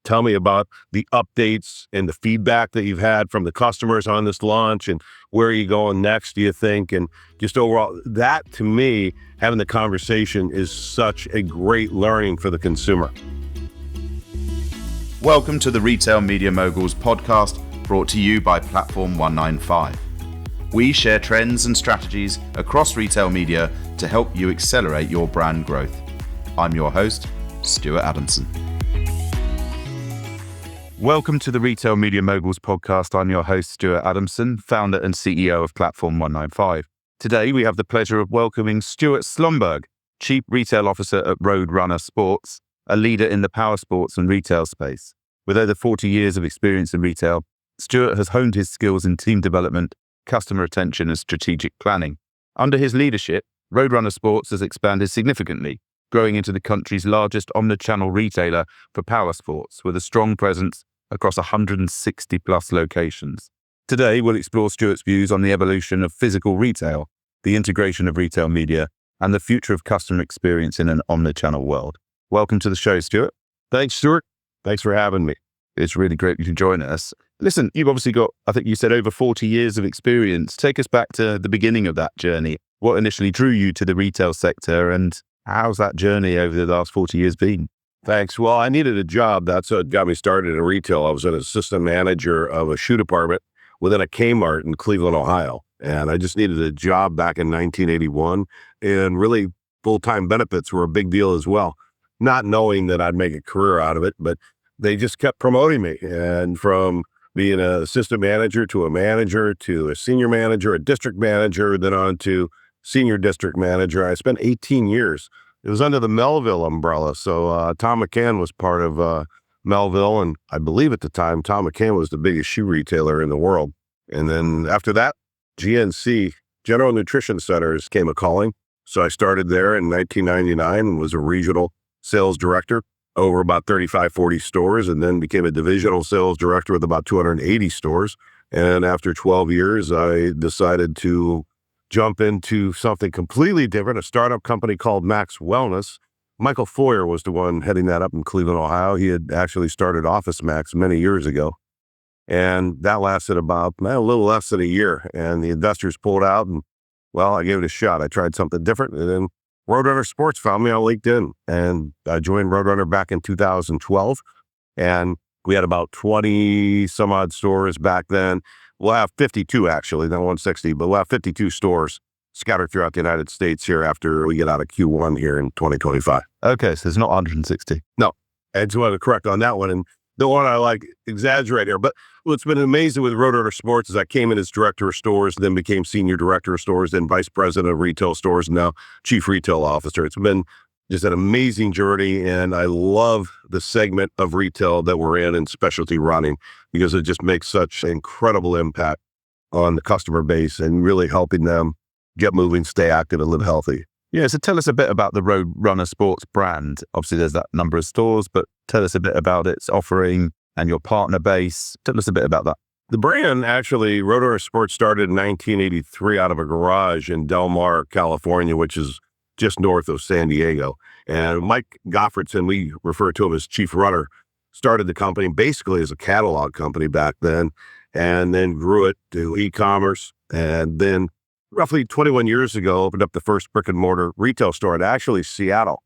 Tell me about the updates and the feedback that you've had from the customers on this launch, and where are you going next, do you think? And just overall, that to me, having the conversation is such a great learning for the consumer. Welcome to the Retail Media Moguls podcast, brought to you by Platform 195. We share trends and strategies across retail media to help you accelerate your brand growth. I'm your host, Stuart Adamson. Welcome to the Retail Media Moguls podcast. I'm your host, Stuart Adamson, founder and CEO of Platform 195. Today, we have the pleasure of welcoming Stuart Slomberg, Chief Retail Officer at Roadrunner Sports, a leader in the power sports and retail space. With over 40 years of experience in retail, Stuart has honed his skills in team development, customer retention, and strategic planning. Under his leadership, Roadrunner Sports has expanded significantly, growing into the country's largest omnichannel retailer for power sports, with a strong presence across 160 plus locations. Today, we'll explore Stuart's views on the evolution of physical retail, the integration of retail media, and the future of customer experience in an omnichannel world. Welcome to the show, Stuart. Thanks, Stuart. Thanks for having me. It's really great you can join us. Listen, you've obviously got, I think you said, over 40 years of experience. Take us back to the beginning of that journey. What initially drew you to the retail sector, and how's that journey over the last 40 years been? Thanks. Well, I needed a job. That's what got me started in retail. I was an assistant manager of a shoe department within a Kmart in Cleveland, Ohio. And I just needed a job back in 1981. And really, full-time benefits were a big deal as well. Not knowing that I'd make a career out of it, but they just kept promoting me. And from being an assistant manager to a senior manager, a district manager, then on to senior district manager. I spent 18 years. It was under the Melville umbrella. So Tom McCann was part of Melville. And I believe at the time, Tom McCann was the biggest shoe retailer in the world. And then after that, GNC, General Nutrition Centers, came a calling. So I started there in 1999 and was a regional sales director over about 35, 40 stores, and then became a divisional sales director with about 280 stores. And after 12 years, I decided to jump into something completely different, a startup company called Max Wellness. Michael Foyer was the one heading that up in Cleveland, Ohio. He had actually started Office Max many years ago. And that lasted about a little less than a year. And the investors pulled out, and well, I gave it a shot. I tried something different, and then Roadrunner Sports found me on LinkedIn, and I joined Roadrunner back in 2012. And we had about 20 some odd stores back then. We'll have 52 actually, not 160, but we'll have 52 stores scattered throughout the United States here after we get out of Q1 here in 2025. Okay, so it's not 160. No, I just wanted to correct on that one. And the one I exaggerate here, but what's been amazing with Roadrunner Sports is I came in as director of stores, then became senior director of stores, then vice president of retail stores, and now chief retail officer. It's been just an amazing journey, and I love the segment of retail that we're in specialty running, because it just makes such an incredible impact on the customer base and really helping them get moving, stay active, and live healthy. Yeah, so tell us a bit about the Roadrunner Sports brand. Obviously, there's that number of stores, but tell us a bit about its offering and your partner base. Tell us a bit about that. The brand, actually, Roadrunner Sports started in 1983 out of a garage in Del Mar, California, which is just north of San Diego. And Mike Goffredson, we refer to him as Chief Runner, started the company basically as a catalog company back then, and then grew it to e-commerce. And then roughly 21 years ago, opened up the first brick and mortar retail store in actually Seattle,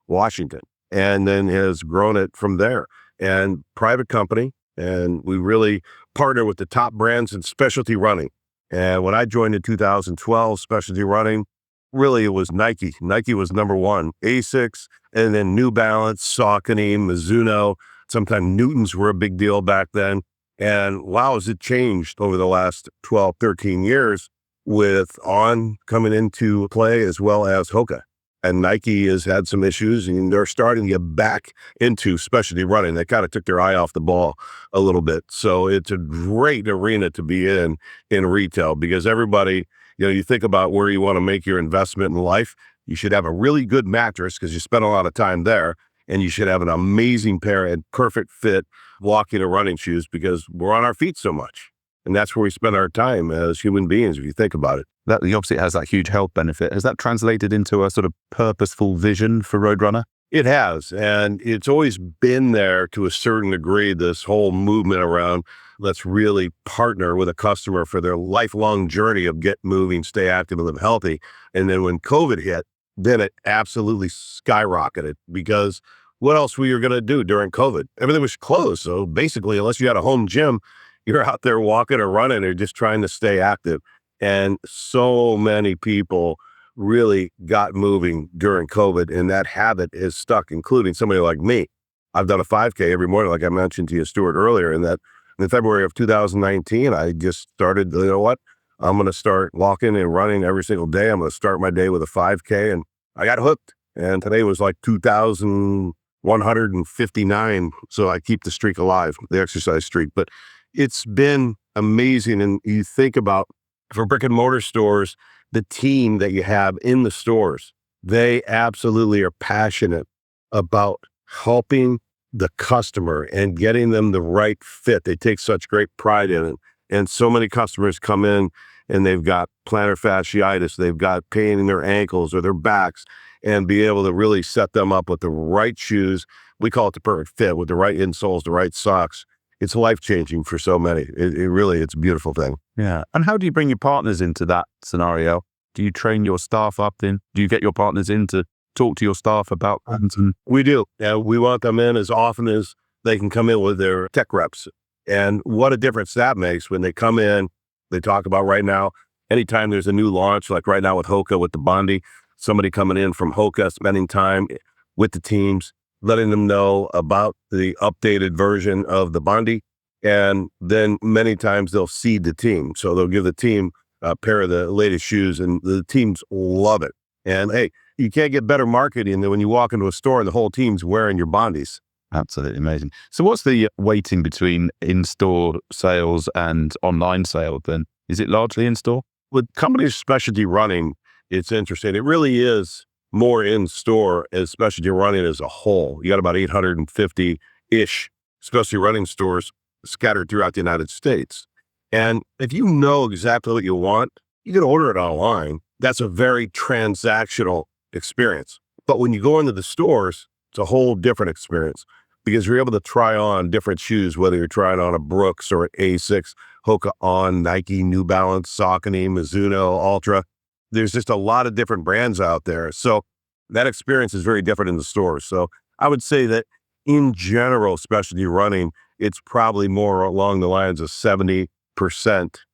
Washington, and then has grown it from there. And private company, and we really partner with the top brands in specialty running. And when I joined in 2012, specialty running, really it was Nike. Nike was number one, Asics, and then New Balance, Saucony, Mizuno. Sometimes Newtons were a big deal back then. And wow, has it changed over the last 12, 13 years, with On coming into play as well as Hoka. And Nike has had some issues, and they're starting to get back into specialty running. They kind of took their eye off the ball a little bit. So it's a great arena to be in retail, because everybody, you think about where you want to make your investment in life. You should have a really good mattress because you spend a lot of time there, and you should have an amazing pair and perfect fit walking or running shoes, because we're on our feet so much. And that's where we spend our time as human beings, if you think about it. That obviously has that huge health benefit. Has that translated into a sort of purposeful vision for Roadrunner? It has, and it's always been there to a certain degree, this whole movement around let's really partner with a customer for their lifelong journey of get moving, stay active, and live healthy. And then when COVID hit, then it absolutely skyrocketed because what else were you going to do during COVID? Everything was closed. So basically, unless you had a home gym, you're out there walking or running or just trying to stay active. And so many people really got moving during COVID, and that habit is stuck, including somebody like me. I've done a 5K every morning, like I mentioned to you, Stuart, earlier, and that in February of 2019, I just started, you know what? I'm going to start walking and running every single day. I'm going to start my day with a 5K, and I got hooked. And today was like 2,159. So I keep the streak alive, the exercise streak. But it's been amazing. And you think about for brick and mortar stores, the team that you have in the stores, they absolutely are passionate about helping the customer and getting them the right fit. They take such great pride in it. And so many customers come in and they've got plantar fasciitis, they've got pain in their ankles or their backs, and be able to really set them up with the right shoes. We call it the perfect fit with the right insoles, the right socks. It's life-changing for so many. It really, it's a beautiful thing. Yeah. And how do you bring your partners into that scenario? Do you train your staff up then? Do you get your partners in to talk to your staff about that? We do. And we want them in as often as they can come in with their tech reps. And what a difference that makes when they come in, they talk about right now, anytime there's a new launch, like right now with Hoka, with the Bondi, somebody coming in from Hoka, spending time with the teams, letting them know about the updated version of the Bondi. And then many times they'll seed the team. So they'll give the team a pair of the latest shoes and the teams love it. And hey, you can't get better marketing than when you walk into a store and the whole team's wearing your Bondis. Absolutely amazing. So what's the weighting between in-store sales and online sales then? Is it largely in-store? With companies specialty running, it's interesting. It really is more in-store as specialty running as a whole. You got about 850-ish specialty running stores scattered throughout the United States. And if you know exactly what you want, you can order it online. That's a very transactional experience. But when you go into the stores, it's a whole different experience because you're able to try on different shoes, whether you're trying on a Brooks or an Asics, Hoka On, Nike, New Balance, Saucony, Mizuno, Ultra. There's just a lot of different brands out there. So that experience is very different in the stores. So I would say that in general, specialty running, it's probably more along the lines of 70%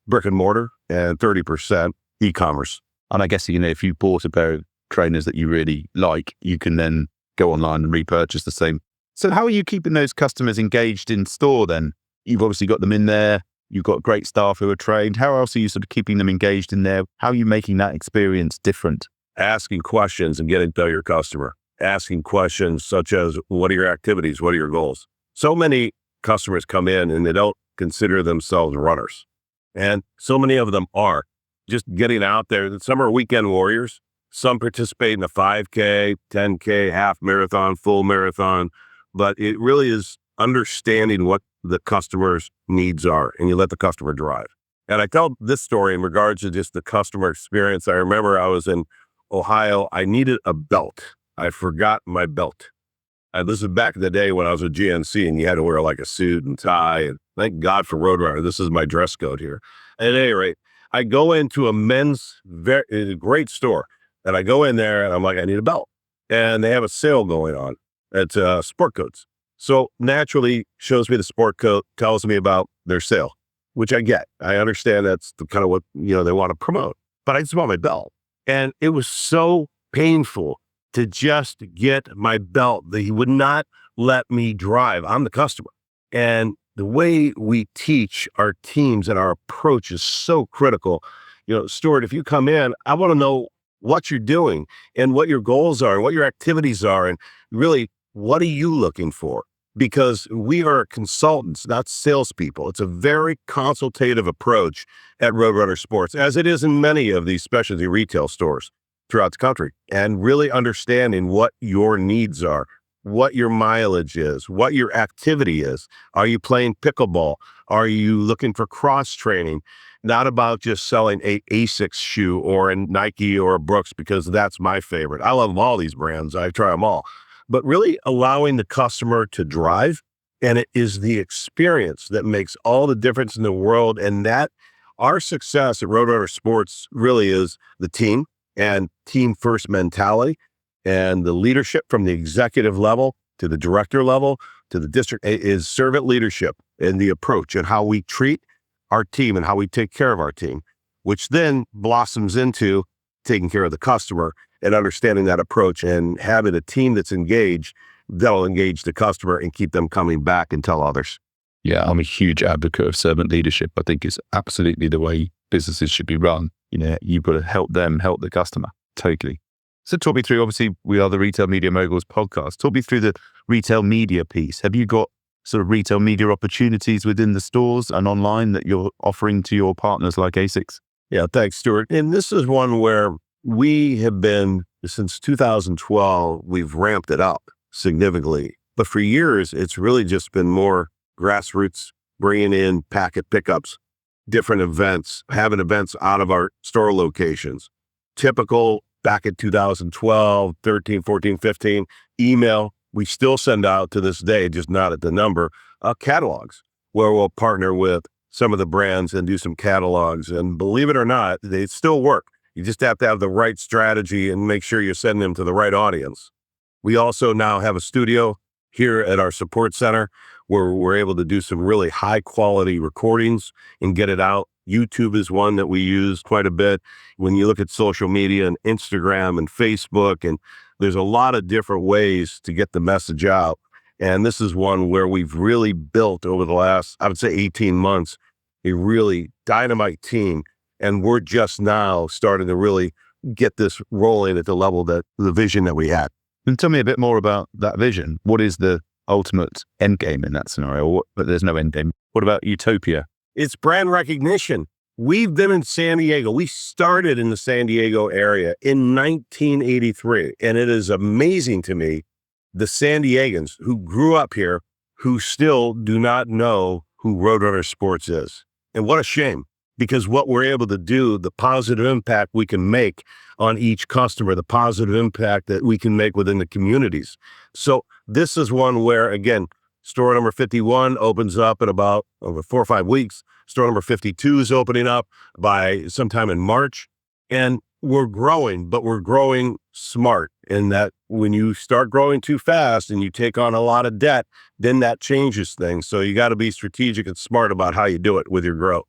brick and mortar and 30% e-commerce. And I guess, if you bought a pair of trainers that you really like, you can then go online and repurchase the same. So how are you keeping those customers engaged in store then? You've obviously got them in there. You've got great staff who are trained. How else are you sort of keeping them engaged in there? How are you making that experience different? Asking questions and getting to know your customer. Asking questions such as, what are your activities? What are your goals? So many customers come in and they don't consider themselves runners. And so many of them are. Just getting out there. Some are weekend warriors. Some participate in a 5K, 10K, half marathon, full marathon. But it really is understanding what the customer's needs are, and you let the customer drive. And I tell this story in regards to just the customer experience. I remember I was in Ohio. I needed a belt. I forgot my belt. And this is back in the day when I was with GNC and you had to wear like a suit and tie. And thank God for Roadrunner. This is my dress code here. At any rate, I go into a men's great store, and I go in there and I'm like, I need a belt. And they have a sale going on at sport coats. So naturally shows me the sport coat, tells me about their sale, which I get. I understand that's the kind of what, they want to promote, but I just want my belt. And it was so painful to just get my belt that he would not let me drive. I'm the customer. And the way we teach our teams and our approach is so critical. Stuart, if you come in, I want to know what you're doing and what your goals are and what your activities are. And really, what are you looking for? Because we are consultants, not salespeople. It's a very consultative approach at Roadrunner Sports, as it is in many of these specialty retail stores throughout the country, and really understanding what your needs are, what your mileage is, what your activity is. Are you playing pickleball? Are you looking for cross training? Not about just selling a Asics shoe or a Nike or a Brooks, because that's my favorite. I love all these brands. I try them all. but really allowing the customer to drive. And it is the experience that makes all the difference in the world. And that our success at Roadrunner Sports really is the team and team first mentality and the leadership from the executive level to the director level to the district is servant leadership and the approach and how we treat our team and how we take care of our team, which then blossoms into taking care of the customer and understanding that approach and having a team that's engaged that'll engage the customer and keep them coming back and tell others. Yeah, I'm a huge advocate of servant leadership. I think it's absolutely the way businesses should be run. You've got to help them, help the customer. Totally. So talk me through, obviously, we are the Retail Media Moguls podcast. Talk me through the retail media piece. Have you got sort of retail media opportunities within the stores and online that you're offering to your partners like ASICS? Yeah, thanks, Stuart. And this is one where we have been, since 2012, we've ramped it up significantly. But for years, it's really just been more grassroots, bringing in packet pickups, different events, having events out of our store locations. Typical back in 2012, 13, 14, 15, email. We still send out to this day, just not at the number, catalogs, where we'll partner with some of the brands and do some catalogs. And believe it or not, they still work. You just have to have the right strategy and make sure you're sending them to the right audience. We also now have a studio here at our support center where we're able to do some really high quality recordings and get it out. YouTube is one that we use quite a bit. When you look at social media and Instagram and Facebook, and there's a lot of different ways to get the message out. And this is one where we've really built over the last, I would say 18 months, a really dynamite team. And we're just now starting to really get this rolling at the level that the vision that we had. And tell me a bit more about that vision. What is the ultimate end game in that scenario? But there's no end game. What about utopia? It's brand recognition. We've been in San Diego. We started in the San Diego area in 1983. And it is amazing to me, the San Diegans who grew up here, who still do not know who Roadrunner Sports is. And what a shame, because what we're able to do, the positive impact we can make on each customer, the positive impact that we can make within the communities. So this is one where, again, store number 51 opens up in about over 4 or 5 weeks. Store number 52 is opening up by sometime in March. And we're growing, but we're growing smart in that when you start growing too fast and you take on a lot of debt, then that changes things. So you got to be strategic and smart about how you do it with your growth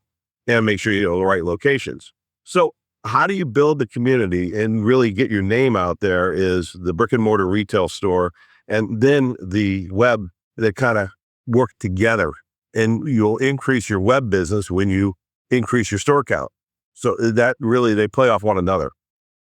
and make sure you know the right locations. So how do you build the community and really get your name out there is the brick and mortar retail store and then the web that kind of work together. And you'll increase your web business when you increase your store count. So that really, they play off one another.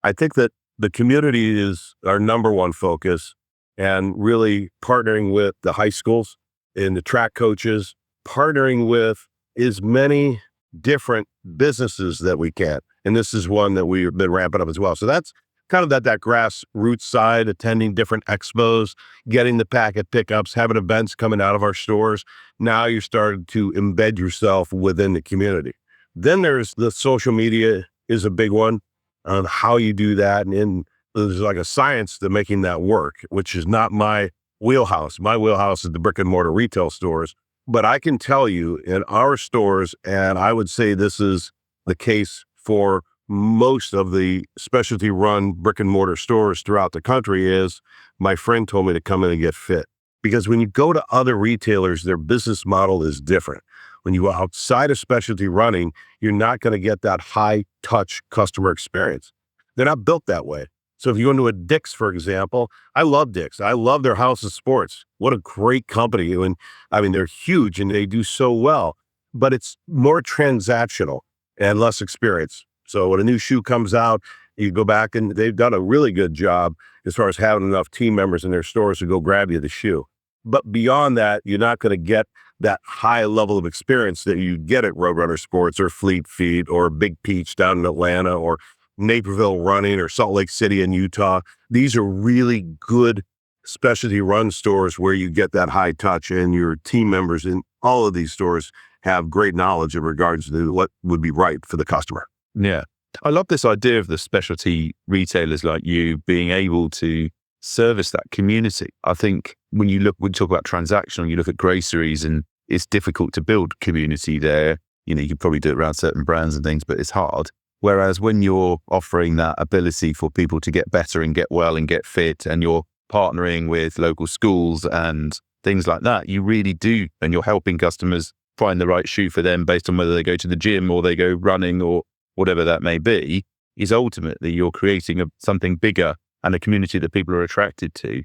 I think that the community is our number one focus and really partnering with the high schools and the track coaches, partnering with as many different businesses that we can. And this is one that we've been ramping up as well. So that's kind of that grassroots side, attending different expos, getting the packet pickups, having events coming out of our stores. Now you're starting to embed yourself within the community. Then there's the social media is a big one on how you do that. And there's like a science to making that work, which is not my wheelhouse. My wheelhouse is the brick and mortar retail stores. But I can tell you in our stores, and I would say this is the case for most of the specialty run brick and mortar stores throughout the country, is my friend told me to come in and get fit. Because when you go to other retailers, their business model is different. When you go outside of specialty running, you're not going to get that high touch customer experience. They're not built that way. So if you go into a Dick's, for example, I love Dick's. I love their House of Sports. What a great company. And I mean, they're huge and they do so well, but it's more transactional and less experience. So when a new shoe comes out, you go back and they've done a really good job as far as having enough team members in their stores to go grab you the shoe. But beyond that, you're not going to get that high level of experience that you get at Roadrunner Sports or Fleet Feet or Big Peach down in Atlanta or Naperville Running or Salt Lake City in Utah. These are really good specialty run stores where you get that high touch, and your team members in all of these stores have great knowledge in regards to what would be right for the customer. Yeah. I love this idea of the specialty retailers like you being able to service that community. I think when you talk about transactional, you look at groceries and it's difficult to build community there. You could probably do it around certain brands and things, but it's hard. Whereas when you're offering that ability for people to get better and get well and get fit, and you're partnering with local schools and things like that, you really do. And you're helping customers find the right shoe for them based on whether they go to the gym or they go running or whatever that may be, is ultimately you're creating something bigger and a community that people are attracted to.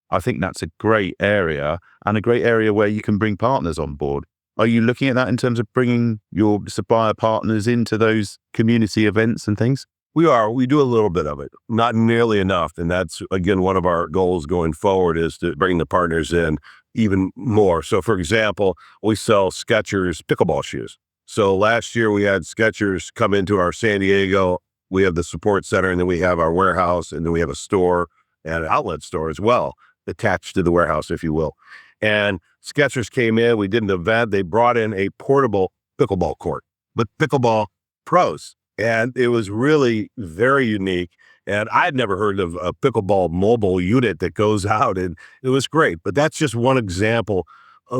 I think that's a great area, and a great area where you can bring partners on board. Are you looking at that in terms of bringing your supplier partners into those community events and things? We do a little bit of it, not nearly enough. And that's, again, one of our goals going forward is to bring the partners in even more. So, for example, we sell Skechers pickleball shoes. So last year we had Skechers come into our San Diego. We have the support center, and then we have our warehouse, and then we have a store and an outlet store as well, attached to the warehouse, if you will. And Skechers came in, we did an event. They brought in a portable pickleball court, but pickleball pros. And it was really very unique. And I'd never heard of a pickleball mobile unit that goes out, and it was great. But that's just one example.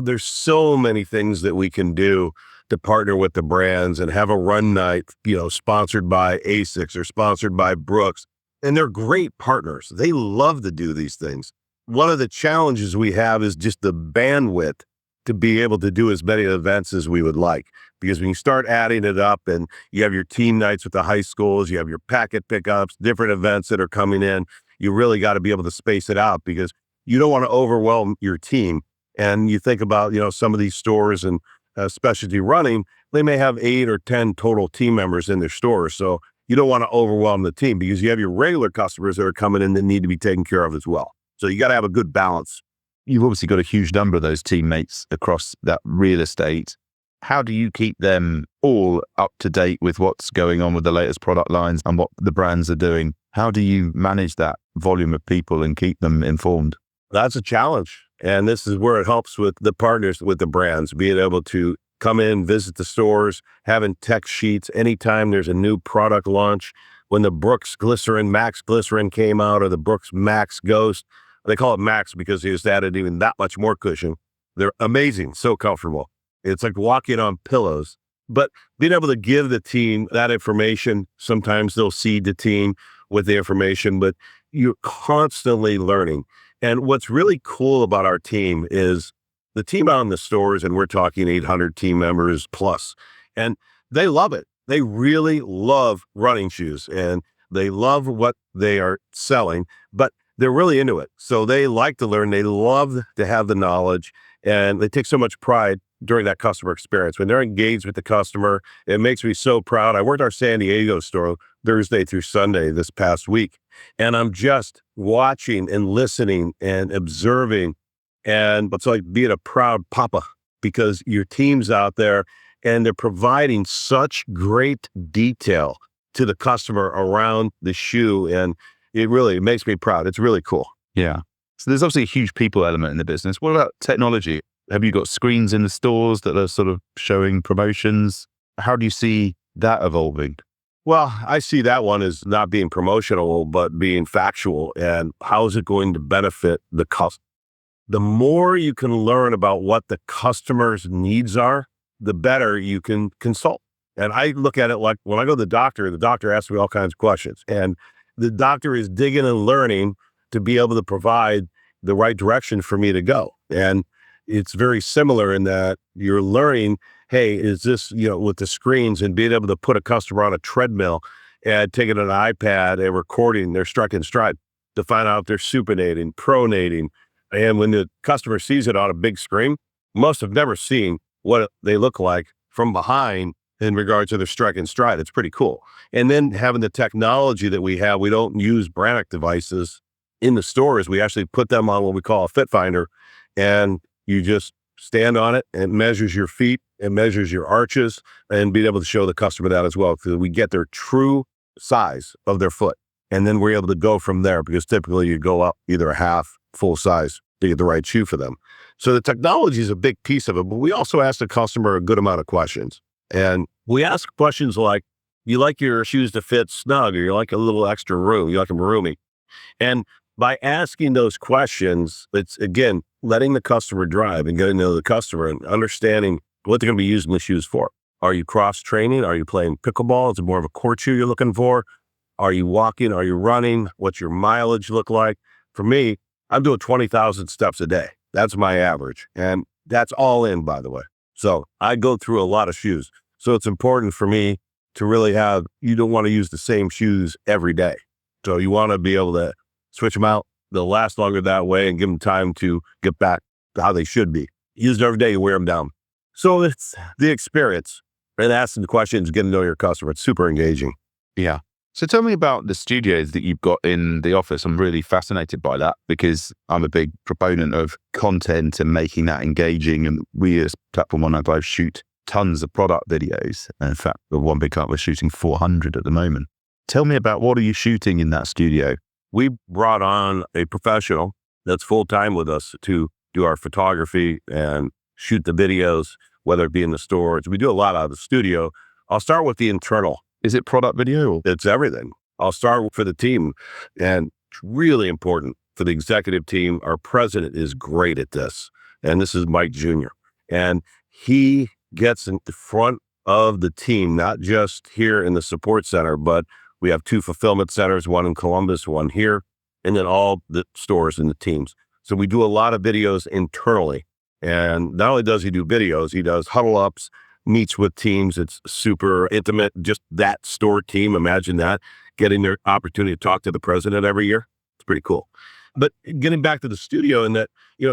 There's so many things that we can do to partner with the brands and have a run night, sponsored by ASICS or sponsored by Brooks. And they're great partners. They love to do these things. One of the challenges we have is just the bandwidth to be able to do as many events as we would like. Because when you start adding it up and you have your team nights with the high schools, you have your packet pickups, different events that are coming in, you really got to be able to space it out, because you don't want to overwhelm your team. And you think about, some of these stores and specialty running, they may have 8 or 10 total team members in their stores. So you don't want to overwhelm the team, because you have your regular customers that are coming in that need to be taken care of as well. So you got to have a good balance. You've obviously got a huge number of those teammates across that real estate. How do you keep them all up to date with what's going on with the latest product lines and what the brands are doing? How do you manage that volume of people and keep them informed? That's a challenge. And this is where it helps with the partners, with the brands, being able to come in, visit the stores, having text sheets anytime there's a new product launch. When the Brooks Glycerin, Max Glycerin came out, or the Brooks Max Ghost, they call it Max because they just added even that much more cushion. They're amazing, so comfortable. It's like walking on pillows. But being able to give the team that information, sometimes they'll seed the team with the information, but you're constantly learning. And what's really cool about our team is the team out in the stores, and we're talking 800 team members plus, and they love it. They really love running shoes, and they love what they are selling, but they're really into it. So they like to learn. They love to have the knowledge, and they take so much pride during that customer experience. When they're engaged with the customer, it makes me so proud. I worked our San Diego store Thursday through Sunday this past week, and I'm just watching and listening and observing. And it's like being a proud papa, because your team's out there and they're providing such great detail to the customer around the shoe. And it really makes me proud. It's really cool. Yeah. So there's obviously a huge people element in the business. What about technology? Have you got screens in the stores that are sort of showing promotions? How do you see that evolving? Well, I see that one as not being promotional, but being factual. And how is it going to benefit the customer? The more you can learn about what the customer's needs are, the better you can consult. And I look at it like when I go to the doctor asks me all kinds of questions. And the doctor is digging and learning to be able to provide the right direction for me to go. And it's very similar in that you're learning, hey, is this, with the screens and being able to put a customer on a treadmill and taking an iPad and recording their strike and stride to find out if they're supinating, pronating. And when the customer sees it on a big screen, most have never seen what they look like from behind in regards to their strike and stride. It's pretty cool. And then having the technology that we have, we don't use Brannock devices in the stores. We actually put them on what we call a fit finder, and you just stand on it and it measures your feet and measures your arches, and being able to show the customer that as well, because we get their true size of their foot. And then we're able to go from there, because typically you go up either a half, full size to get the right shoe for them. So the technology is a big piece of it, but we also ask the customer a good amount of questions. And we ask questions like, you like your shoes to fit snug, or you like a little extra room, you like them roomy. And by asking those questions, it's again, letting the customer drive and getting to know the customer and understanding what they're going to be using the shoes for. Are you cross training? Are you playing pickleball? Is it more of a court shoe you're looking for? Are you walking? Are you running? What's your mileage look like? For me, I'm doing 20,000 steps a day. That's my average. And that's all in, by the way. So I go through a lot of shoes. So it's important for me to really you don't want to use the same shoes every day. So you want to be able to switch them out. They'll last longer that way and give them time to get back to how they should be. Use them every day, you wear them down. So it's the experience and asking the questions, getting to know your customer. It's super engaging. Yeah. So tell me about the studios that you've got in the office. I'm really fascinated by that because I'm a big proponent of content and making that engaging. And we as Platform 195 shoot tons of product videos. In fact, the one big client, we're shooting 400 at the moment. Tell me about what are you shooting in that studio? We brought on a professional that's full-time with us to do our photography and shoot the videos, whether it be in the stores. We do a lot out of the studio. I'll start with the internal. Is it product video? It's everything. I'll start for the team. And it's really important for the executive team. Our president is great at this. And this is Mike Jr. And he gets in the front of the team, not just here in the support center, but we have 2 fulfillment centers, one in Columbus, one here, and then all the stores and the teams. So we do a lot of videos internally. And not only does he do videos, he does huddle ups, meets with teams. It's super intimate, just that store team. Imagine that, getting their opportunity to talk to the president every year. It's pretty cool. But getting back to the studio and that,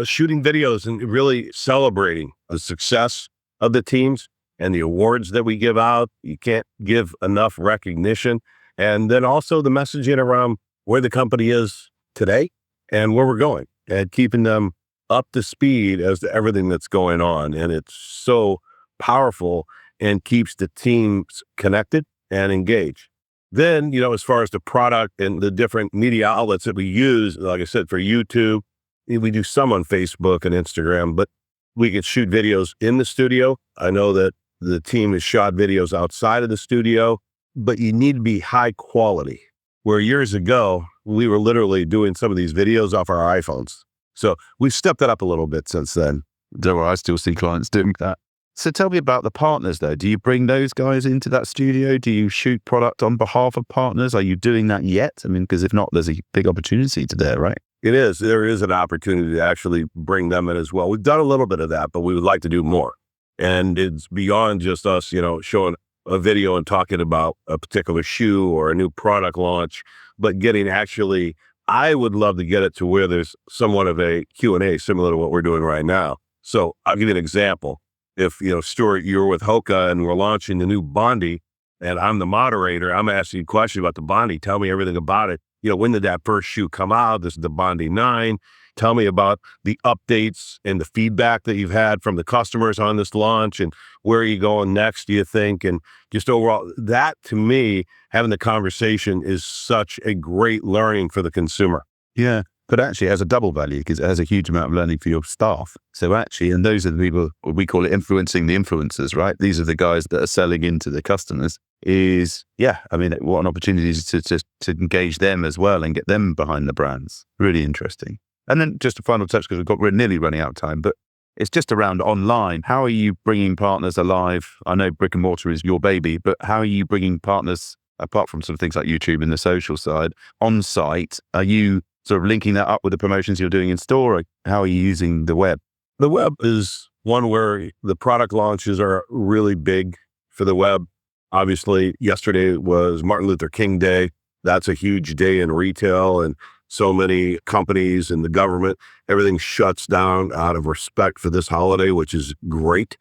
shooting videos and really celebrating the success of the teams and the awards that we give out. You can't give enough recognition. And then also the messaging around where the company is today and where we're going and keeping them up to speed as to everything that's going on. And it's so powerful and keeps the teams connected and engaged. Then, as far as the product and the different media outlets that we use, like I said, for YouTube, we do some on Facebook and Instagram, but we can shoot videos in the studio. I know that the team has shot videos outside of the studio, but you need to be high quality. Where years ago, we were literally doing some of these videos off our iPhones. So we've stepped it up a little bit since then. Don't worry, I still see clients doing that. So tell me about the partners though. Do you bring those guys into that studio? Do you shoot product on behalf of partners? Are you doing that yet? I mean, because if not, there's a big opportunity to there, right? It is. There is an opportunity to actually bring them in as well. We've done a little bit of that, but we would like to do more. And it's beyond just us, showing a video and talking about a particular shoe or a new product launch, but I would love to get it to where there's somewhat of a Q&A similar to what we're doing right now. So I'll give you an example. If, Stuart, you're with Hoka and we're launching the new Bondi and I'm the moderator, I'm asking you questions about the Bondi. Tell me everything about it. When did that first shoe come out? This is the Bondi 9. Tell me about the updates and the feedback that you've had from the customers on this launch and where are you going next, do you think? And just overall, that to me, having the conversation is such a great learning for the consumer. Yeah. But actually it has a double value because it has a huge amount of learning for your staff. So actually, and those are the people, we call it influencing the influencers, right? These are the guys that are selling into the customers what an opportunity to engage them as well and get them behind the brands. Really interesting. And then just a final touch because we're nearly running out of time, but it's just around online. How are you bringing partners alive? I know brick and mortar is your baby, but how are you bringing partners, apart from sort of things like YouTube and the social side, on site? Are you sort of linking that up with the promotions you're doing in store? Or how are you using the web? The web is one where the product launches are really big for the web. Obviously, yesterday was Martin Luther King Day. That's a huge day in retail and so many companies and the government, everything shuts down out of respect for this holiday, which is great.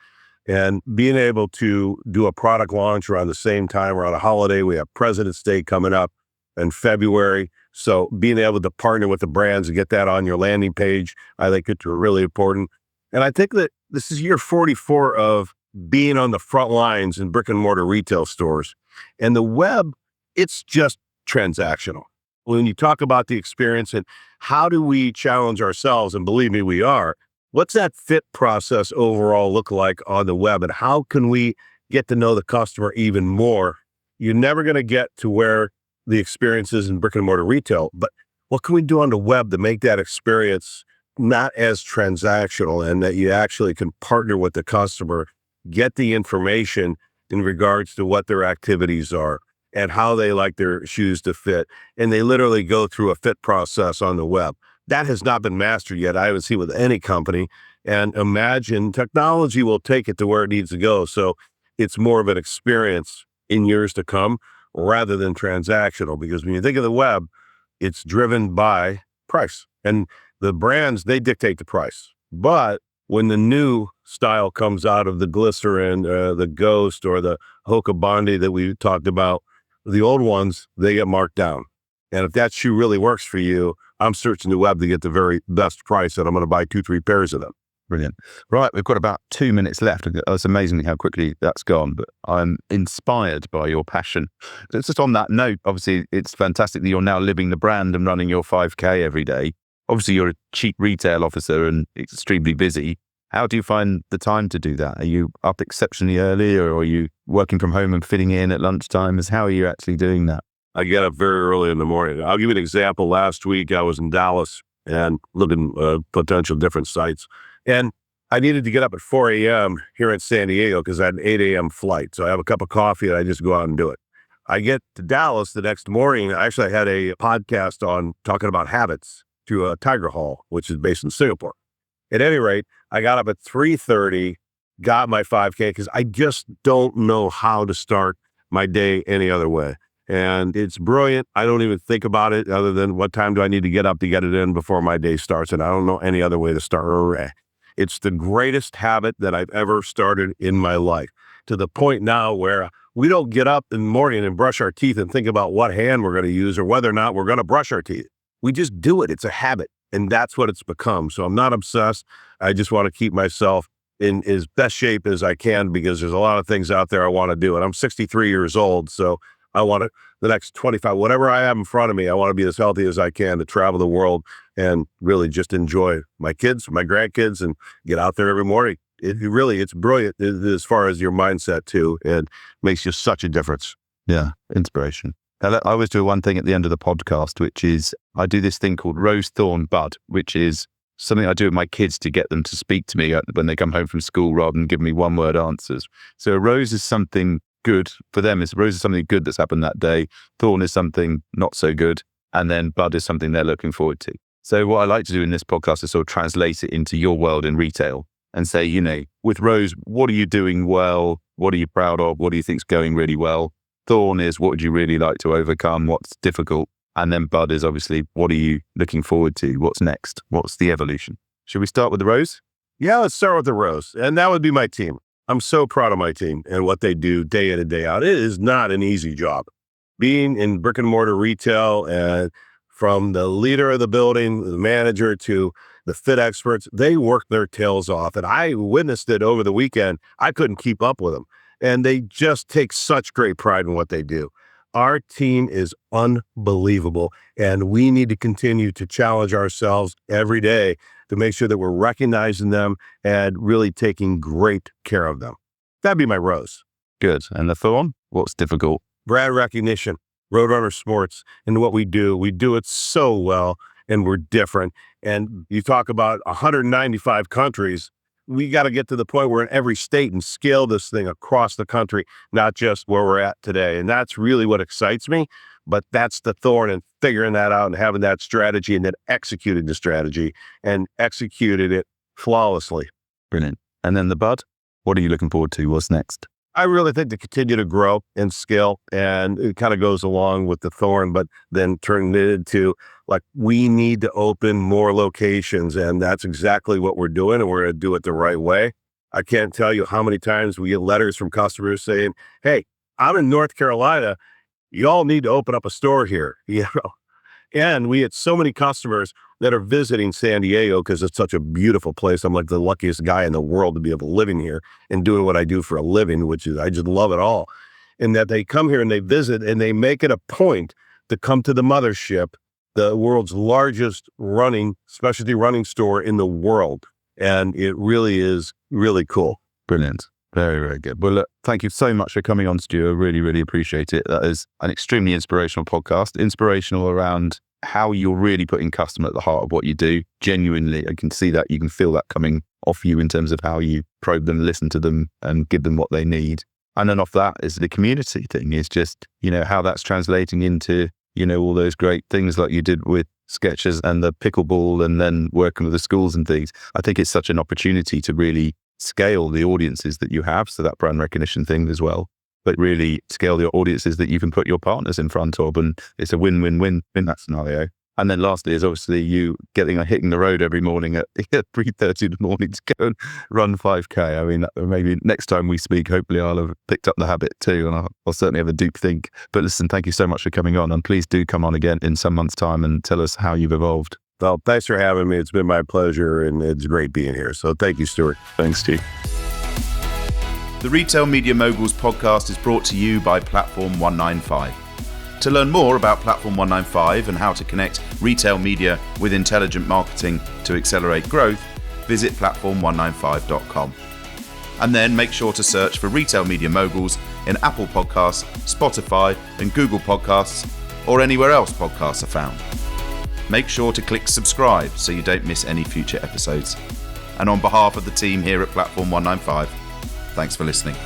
And being able to do a product launch around the same time around a holiday, we have President's Day coming up in February. So being able to partner with the brands and get that on your landing page, I think it's really important. And I think that this is year 44 of being on the front lines in brick and mortar retail stores. And the web, it's just transactional. When you talk about the experience and how do we challenge ourselves, and believe me, we are, what's that fit process overall look like on the web? And how can we get to know the customer even more? You're never going to get to where the experience is in brick and mortar retail, but what can we do on the web to make that experience not as transactional, and that you actually can partner with the customer, get the information in regards to what their activities are and how they like their shoes to fit. And they literally go through a fit process on the web. That has not been mastered yet. I haven't seen with any company. And imagine technology will take it to where it needs to go. So it's more of an experience in years to come rather than transactional. Because when you think of the web, it's driven by price. And the brands, they dictate the price. But when the new style comes out of the glycerin, the ghost, or the Hoka Bondi that we talked about, the old ones, they get marked down. And if that shoe really works for you, I'm searching the web to get the very best price, and I'm going to buy 2-3 pairs of them. Brilliant. Right, we've got about 2 minutes left. It's amazing how quickly that's gone, but I'm inspired by your passion. Just on that note, obviously, it's fantastic that you're now living the brand and running your 5K every day. Obviously, you're a chief retail officer and extremely busy. How do you find the time to do that? Are you up exceptionally early, or are you working from home and fitting in at lunchtime? How are you actually doing that? I get up very early in the morning. I'll give you an example. Last week, I was in Dallas and looking at potential different sites. And I needed to get up at 4 a.m. here in San Diego because I had an 8 a.m. flight. So I have a cup of coffee and I just go out and do it. I get to Dallas the next morning. Actually, I had a podcast on talking about habits to Tiger Hall, which is based in Singapore. At any rate, I got up at 3:30, got my 5K because I just don't know how to start my day any other way. And it's brilliant. I don't even think about it other than what time do I need to get up to get it in before my day starts. And I don't know any other way to start. It's the greatest habit that I've ever started in my life, to the point now where we don't get up in the morning and brush our teeth and think about what hand we're going to use or whether or not we're going to brush our teeth. We just do it. It's a habit. And that's what it's become. So I'm not obsessed. I just want to keep myself in as best shape as I can because there's a lot of things out there I want to do. And I'm 63 years old. So I want to, the next 25, whatever I have in front of me, I want to be as healthy as I can to travel the world and really just enjoy my kids, my grandkids, and get out there every morning. It's brilliant as far as your mindset too. And makes you such a difference. Yeah. Inspiration. I always do one thing at the end of the podcast, which is I do this thing called Rose, Thorn, Bud, which is something I do with my kids to get them to speak to me when they come home from school rather than give me one-word answers. So a rose is something good for them. Rose is something good that's happened that day. Thorn is something not so good. And then Bud is something they're looking forward to. So what I like to do in this podcast is sort of translate it into your world in retail and say, with Rose, what are you doing well? What are you proud of? What do you think's going really well? Thorn is what would you really like to overcome? What's difficult? And then Bud is obviously what are you looking forward to? What's next? What's the evolution? Should we start with the Rose? Yeah, let's start with the Rose. And that would be my team. I'm so proud of my team and what they do day in and day out. It is not an easy job. Being in brick and mortar retail, and from the leader of the building, the manager, to the fit experts, they work their tails off. And I witnessed it over the weekend. I couldn't keep up with them. And they just take such great pride in what they do. Our team is unbelievable, and we need to continue to challenge ourselves every day to make sure that we're recognizing them and really taking great care of them. That'd be my Rose. Good. And the Thorn? What's difficult? Brand recognition, Roadrunner Sports, and what we do it so well, and we're different. And you talk about 195 countries. We got to get to the point where in every state and scale this thing across the country, not just where we're at today. And that's really what excites me. But that's the Thorn, and figuring that out and having that strategy and then executing the strategy and executed it flawlessly. Brilliant. And then the Bud, what are you looking forward to? What's next? I really think to continue to grow and scale, and it kind of goes along with the Thorn, but then turn it into we need to open more locations, and that's exactly what we're doing, and we're going to do it the right way. I can't tell you how many times we get letters from customers saying, "Hey, I'm in North Carolina. Y'all need to open up a store here." And we had so many customers that are visiting San Diego because it's such a beautiful place. I'm like the luckiest guy in the world to be able to live in here and doing what I do for a living, which is I just love it all. And that they come here and they visit and they make it a point to come to the mothership, the world's largest specialty running store in the world. And it really is really cool. Brilliant. Very, very good. Well, look, thank you so much for coming on, Stuart. Really, really appreciate it. That is an extremely inspirational podcast, inspirational around how you're really putting customer at the heart of what you do. Genuinely, I can see that. You can feel that coming off you in terms of how you probe them, listen to them, and give them what they need. And then off that is the community thing, is just, how that's translating into, all those great things like you did with Sketchers and the pickleball, and then working with the schools and things. I think it's such an opportunity to really scale the audiences that you have. So that brand recognition thing as well, but really scale the audiences that you can put your partners in front of. And it's a win-win-win in that scenario. And then lastly is obviously you hitting the road every morning at 3:30 in the morning to go and run 5K. I mean, maybe next time we speak, hopefully I'll have picked up the habit too, and I'll certainly have a deep think. But listen, thank you so much for coming on, and please do come on again in some months' time and tell us how you've evolved. Well, thanks for having me. It's been my pleasure, and it's great being here. So thank you, Stuart. Thanks, Steve. The Retail Media Moguls podcast is brought to you by Platform 195. To learn more about Platform 195 and how to connect retail media with intelligent marketing to accelerate growth, visit platform195.com. And then make sure to search for Retail Media Moguls in Apple Podcasts, Spotify, and Google Podcasts, or anywhere else podcasts are found. Make sure to click subscribe so you don't miss any future episodes. And on behalf of the team here at Platform 195, thanks for listening.